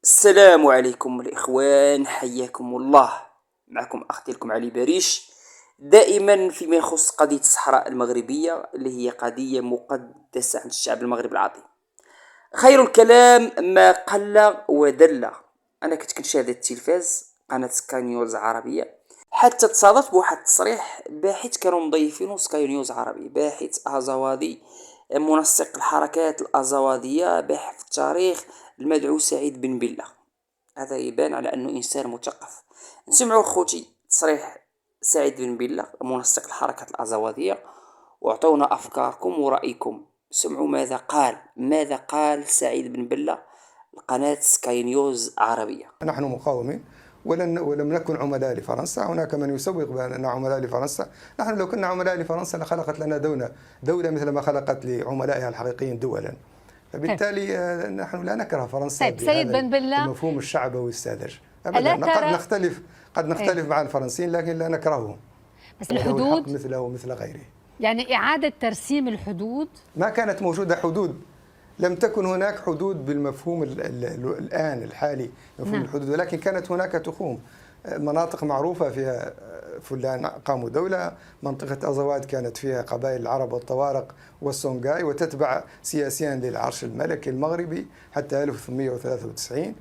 السلام عليكم الإخوان، حياكم الله. معكم أخ ديالكم علي باريش، دائما فيما يخص قضية الصحراء المغربية اللي هي قضية مقدسة عند الشعب المغربي العظيم. خير الكلام ما قل ودل. أنا كنت كنشاهد التلفاز قناة سكاي نيوز عربية، حتى تصادفت بواحد التصريح باحث كانوا مضيفينه سكاي نيوز عربي، باحث أزوادي منسق الحركات الأزوادية، باحث في التاريخ، المدعو سعيد بن بلة. هذا يبان على أنه إنسان مثقف. نسمعوا خوتي تصريح سعيد بن بلة منسق الحركة الأزوادية، واعطونا أفكاركم ورأيكم. سمعوا ماذا قال سعيد بن بلة لقناة سكاي نيوز عربية. نحن مقاومين ولم نكن عملاء لفرنسا. هناك من يسوق بأننا عملاء لفرنسا. نحن لو كنا عملاء لفرنسا لخلقت لنا دولة مثل ما خلقت لعملائها الحقيقيين دولا. فبالتالي نحن لا نكره فرنسا سيد بن بلة المفهوم الشعبوي الساذج أبدا. قد نختلف مع الفرنسيين لكن لا نكرههم. بس الحدود مثله ومثل غيره، يعني إعادة ترسيم الحدود. ما كانت موجودة حدود، لم تكن هناك حدود بالمفهوم الآن الحالي مفهوم الحدود، ولكن كانت هناك تخوم. مناطق معروفة فيها فلان قاموا دولة، منطقة أزواد كانت فيها قبائل العرب والطوارق والسونغاي، وتتبع سياسيا للعرش الملكي المغربي حتى 1893.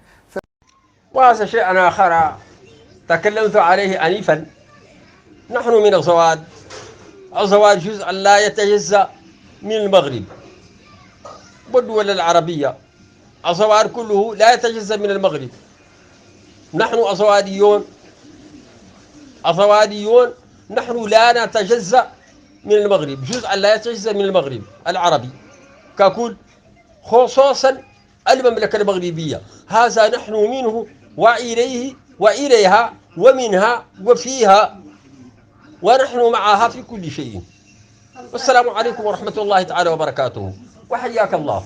وهذا شيء آخر تكلمت عليه آنفا. نحن من أزواد. أزواد جزء لا يتجزأ من المغرب والدول العربية. أزواد كله لا يتجزأ من المغرب. نحن أزواديون، نحن لا نتجزأ من المغرب، جزء لا يتجزأ من المغرب العربي ككل، خصوصا المملكة المغربية. هذا نحن منه وإليه وإليها ومنها وفيها، ونحن معها في كل شيء. والسلام عليكم ورحمة الله تعالى وبركاته، وحياك الله.